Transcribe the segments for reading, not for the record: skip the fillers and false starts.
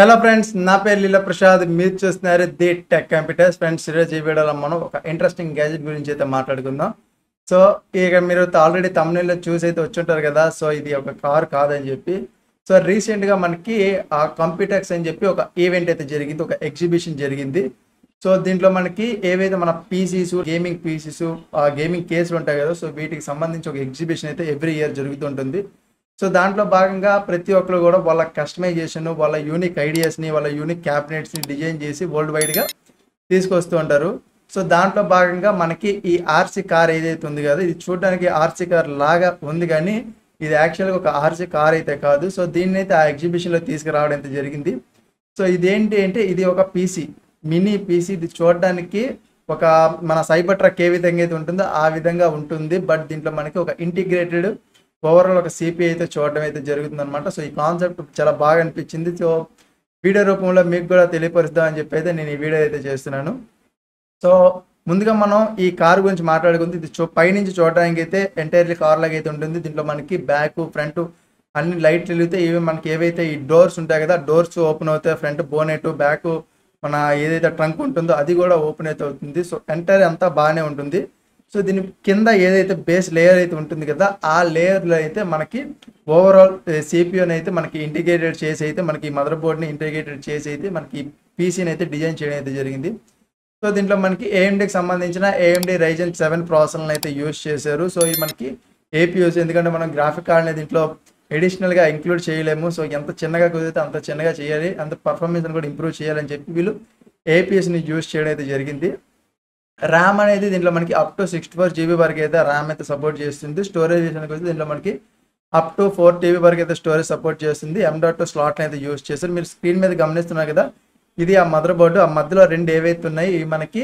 Hello friends, నా పేరు లీలా ప్రసాద్. మీరు చూస్తున్నారు ది టెక్ కంప్యూటర్స్. ఫ్రెండ్స్, ఈరోజు ఈ వీడియోలో మనం ఒక ఇంట్రెస్టింగ్ గ్యాజెట్ గురించి అయితే మాట్లాడుకుందాం. సో ఇక మీరు ఆల్రెడీ తమిళలో చూసి అయితే వచ్చుంటారు కదా. సో ఇది ఒక కార్ కాదని చెప్పి. సో రీసెంట్గా మనకి ఆ కంప్యూటర్స్ అని చెప్పి ఒక ఈవెంట్ అయితే జరిగింది, ఒక ఎగ్జిబిషన్ జరిగింది. సో దీంట్లో మనకి ఏవైతే మన పీసీస్, గేమింగ్ పీసీస్, గేమింగ్ కేసులు ఉంటాయి కదా, సో వీటికి సంబంధించి ఒక ఎగ్జిబిషన్ అయితే ఎవ్రీ ఇయర్ జరుగుతుంటుంది. సో దాంట్లో భాగంగా ప్రతి ఒక్కరు కూడా వాళ్ళ కస్టమైజేషన్, వాళ్ళ యూనిక్ ఐడియాస్ని, వాళ్ళ యూనిక్ క్యాబినెట్స్ని డిజైన్ చేసి వరల్డ్ వైడ్గా తీసుకొస్తూ ఉంటారు. సో దాంట్లో భాగంగా మనకి ఈ ఆర్సీ కార్ ఏదైతే ఉంది కదా, ఇది చూడడానికి ఆర్సీ కార్ లాగా ఉంది, కానీ ఇది యాక్చువల్గా ఒక ఆర్సీ కార్ అయితే కాదు. సో దీన్ని అయితే ఆ ఎగ్జిబిషన్లో తీసుకురావడం అయితే జరిగింది. సో ఇదేంటి అంటే, ఇది ఒక పీసీ, మినీ పీసీ. ఇది చూడడానికి ఒక మన సైబర్ ట్రక్ ఏ విధంగా అయితే ఉంటుందో ఆ విధంగా ఉంటుంది. బట్ దీంట్లో మనకి ఒక ఇంటిగ్రేటెడ్ ఓవరాల్ ఒక సిపి అయితే చూడడం అయితే జరుగుతుంది అనమాట. సో ఈ కాన్సెప్ట్ చాలా బాగా అనిపించింది. సో వీడియో రూపంలో మీకు కూడా తెలియపరుద్దాం అని చెప్పి అయితే నేను ఈ వీడియో అయితే చేస్తున్నాను. సో ముందుగా మనం ఈ కార్ గురించి మాట్లాడుకుంది. ఇది పైనుంచి చూడడానికి అయితే ఎంటైర్లీ కార్ లాగా అయితే ఉంటుంది. దీంట్లో మనకి బ్యాక్, ఫ్రంట్ అన్ని లైట్లు వెలిగితే ఇవి మనకి ఏవైతే ఈ డోర్స్ ఉంటాయి కదా, డోర్స్ ఓపెన్ అవుతాయి. ఫ్రంట్ బోనెట్, బ్యాక్ మన ఏదైతే ట్రంక్ ఉంటుందో అది కూడా ఓపెన్ అయితే అవుతుంది. సో ఎంటైర్ అంతా బాగానే ఉంటుంది. సో దీని కింద ఏదైతే బేస్ లేయర్ అయితే ఉంటుంది కదా, ఆ లేయర్లో అయితే మనకి ఓవరాల్ సిపియూని అయితే మనకి ఇంటిగ్రేటెడ్ చేసి అయితే మనకి మదర్ బోర్డ్ని ఇంటిగ్రేటెడ్ చేసి అయితే మనకి పీసీని అయితే డిజైన్ చేయడం అయితే జరిగింది. సో దీంట్లో మనకి ఏఎండికి సంబంధించిన ఏఎండి Ryzen 7 ప్రాసెసర్లను అయితే యూజ్ చేశారు. సో ఇది మనకి ఏపీయూస్, ఎందుకంటే మనం గ్రాఫిక్ కార్డ్ని దీంట్లో ఎడిషనల్గా ఇంక్లూడ్ చేయలేము. సో ఎంత చిన్నగా కుదిరితే అంత చిన్నగా చేయాలి, అంత పర్ఫార్మెన్స్ని కూడా ఇంప్రూవ్ చేయాలని చెప్పి వీళ్ళు ఏపీఎస్ని యూజ్ చేయడం అయితే జరిగింది. ర్యామ్ అనేది దీంట్లో మనకి అప్ టు 64 GB వరకు అయితే ర్యామ్ అయితే సపోర్ట్ చేస్తుంది. స్టోరేజ్ విషయానికి వస్తే దీంట్లో మనకి అప్ టు 4 TB వరకు అయితే స్టోరేజ్ సపోర్ట్ చేస్తుంది. M.2 స్లాట్ని అయితే యూజ్ చేస్తారు. మీరు స్క్రీన్ మీద గమనిస్తున్నారు కదా, ఇది ఆ మదర్ బోర్డు. ఆ మధ్యలో రెండు ఏవైతే ఉన్నాయి ఇవి మనకి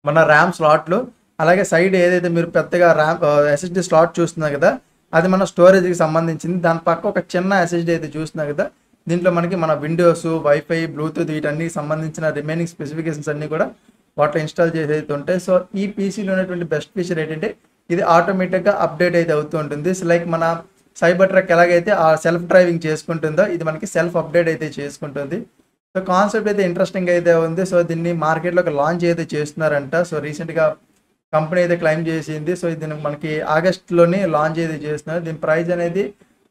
మన ర్యామ్ స్లాట్లు. అలాగే సైడ్ ఏదైతే మీరు పెద్దగా ర్యామ్ SSD స్లాట్ చూస్తున్నారు కదా, అది మన స్టోరేజ్కి సంబంధించింది. దాని పక్క ఒక చిన్న SSD అయితే చూస్తున్నారు కదా, దీంట్లో మనకి మన విండోస్, వైఫై, బ్లూటూత్ వీటన్నిటికి సంబంధించిన రిమైనింగ్ స్పెసిఫికేషన్స్ అన్నీ కూడా వాటిలో ఇన్స్టాల్ చేసి అయితే ఉంటాయి. సో ఈ పీసీలో ఉన్నటువంటి బెస్ట్ ఫీచర్ ఏంటంటే, ఇది ఆటోమేటిక్గా అప్డేట్ అయితే అవుతూ ఉంటుంది. లైక్ మన సైబర్ ట్రక్ ఎలాగైతే ఆ సెల్ఫ్ డ్రైవింగ్ చేసుకుంటుందో, ఇది మనకి సెల్ఫ్ అప్డేట్ అయితే చేసుకుంటుంది. సో కాన్సెప్ట్ అయితే ఇంట్రెస్టింగ్ అయితే ఉంది. సో దీన్ని మార్కెట్లోకి లాంచ్ అయితే చేస్తున్నారంట. సో రీసెంట్గా కంపెనీ అయితే క్లైమ్ చేసింది. సో దీన్ని మనకి ఆగస్టులోనే లాంచ్ అయితే చేస్తున్నారు. దీని ప్రైస్ అనేది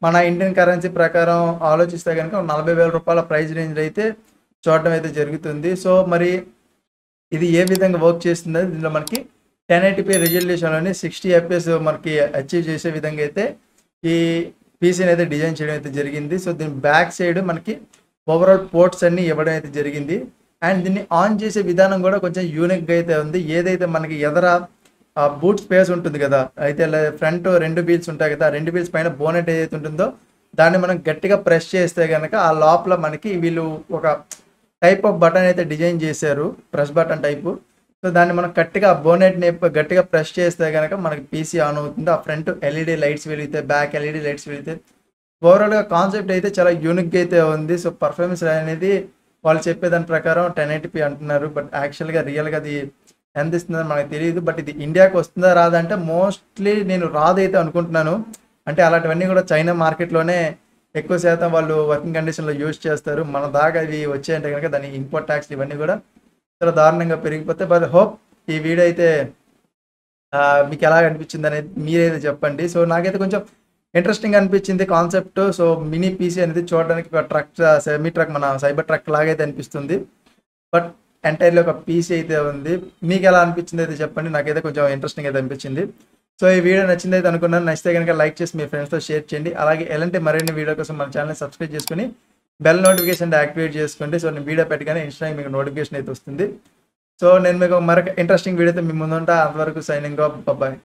మన ఇండియన్ కరెన్సీ ప్రకారం ఆలోచిస్తే కనుక 40,000 రూపాయల ప్రైస్ రేంజ్ అయితే చూడడం అయితే జరుగుతుంది. సో మరి ఇది ఏ విధంగా వర్క్ చేస్తుంది, దీనిలో మనకి 1080p రెజల్యూషన్లోని 60 FPS మనకి అచీవ్ చేసే విధంగా అయితే ఈ పీసీని అయితే డిజైన్ చేయడం అయితే జరిగింది. సో దీని బ్యాక్ సైడ్ మనకి ఓవరాల్ పోర్ట్స్ అన్ని ఇవ్వడం అయితే జరిగింది. అండ్ దీన్ని ఆన్ చేసే విధానం కూడా కొంచెం యూనిక్గా అయితే ఉంది. ఏదైతే మనకి ఎదర బూట్ స్పేస్ ఉంటుంది కదా, అయితే ఫ్రంట్ 2 వీల్స్ ఉంటాయి కదా, 2 వీల్స్ పైన బోనెట్ ఏదైతే ఉంటుందో దాన్ని మనం గట్టిగా ప్రెస్ చేస్తే కనుక ఆ లోపల మనకి వీళ్ళు ఒక టైప్ ఆఫ్ బటన్ అయితే డిజైన్ చేశారు, ప్రెస్ బటన్ టైపు. సో దాన్ని మనం గట్టిగా బోనెట్ని గట్టిగా ప్రెస్ చేస్తే కనుక మనకి పీసీ ఆన్ అవుతుంది. ఆ ఫ్రంట్ LED లైట్స్ వెలిగితే, బ్యాక్ LED లైట్స్ వెలిగితే ఓవరాల్గా కాన్సెప్ట్ అయితే చాలా యూనిక్గా అయితే ఉంది. సో పర్ఫార్మెన్స్ అనేది వాళ్ళు చెప్పేదాని ప్రకారం 1080p అంటున్నారు. బట్ యాక్చువల్గా రియల్గా అది ఎంత ఇస్తుందని మనకు తెలియదు. బట్ ఇది ఇండియాకి వస్తుందా రాదా అంటే మోస్ట్లీ నేను రాదైతే అనుకుంటున్నాను. అంటే అలాంటివన్నీ కూడా చైనా మార్కెట్లోనే ఎక్కువ శాతం వాళ్ళు వర్కింగ్ కండిషన్లో యూజ్ చేస్తారు. మన దాకా ఇవి వచ్చాయంటే కనుక దాని ఇంపోర్ట్ ట్యాక్స్ ఇవన్నీ కూడా చాలా దారుణంగా పెరిగిపోతే. బట్ హోప్ ఈ వీడియో అయితే మీకు ఎలా అనిపించింది అనేది మీరైతే చెప్పండి. సో నాకైతే కొంచెం ఇంట్రెస్టింగ్ అనిపించింది కాన్సెప్ట్. సో మినీ పీసీ అనేది చూడడానికి ఒక ట్రక్, సెమీ ట్రక్, మన సైబర్ ట్రక్ లాగైతే అనిపిస్తుంది. బట్ ఎంటైర్లీ ఒక పీసీ అయితే ఉంది. మీకు ఎలా అనిపించింది అయితే చెప్పండి. నాకైతే కొంచెం ఇంట్రెస్టింగ్ అయితే అనిపించింది. సో ఈ వీడియో నచ్చింది అయితే అనుకున్నాను. నచ్చితే కనుక లైక్ చేసి మీ ఫ్రెండ్స్తో షేర్ చేయండి. అలాగే ఎలాంటి మరిన్ని వీడియో కోసం మన ఛానల్ని సబ్స్క్రైబ్ చేసుకుని బెల్ నోటిఫికేషన్ యాక్టివేట్ చేసుకోండి. సో నేను వీడియో పెట్టగానే ఇన్స్టాగ్రామ్ మీకు నోటిఫికేషన్ అయితే వస్తుంది. సో నేను మీకు మరొక ఇంట్రెస్టింగ్ వీడియోతో మీ ముందుంటా. అంతవరకు సైనింగ్ ఆఫ్. బాయ్.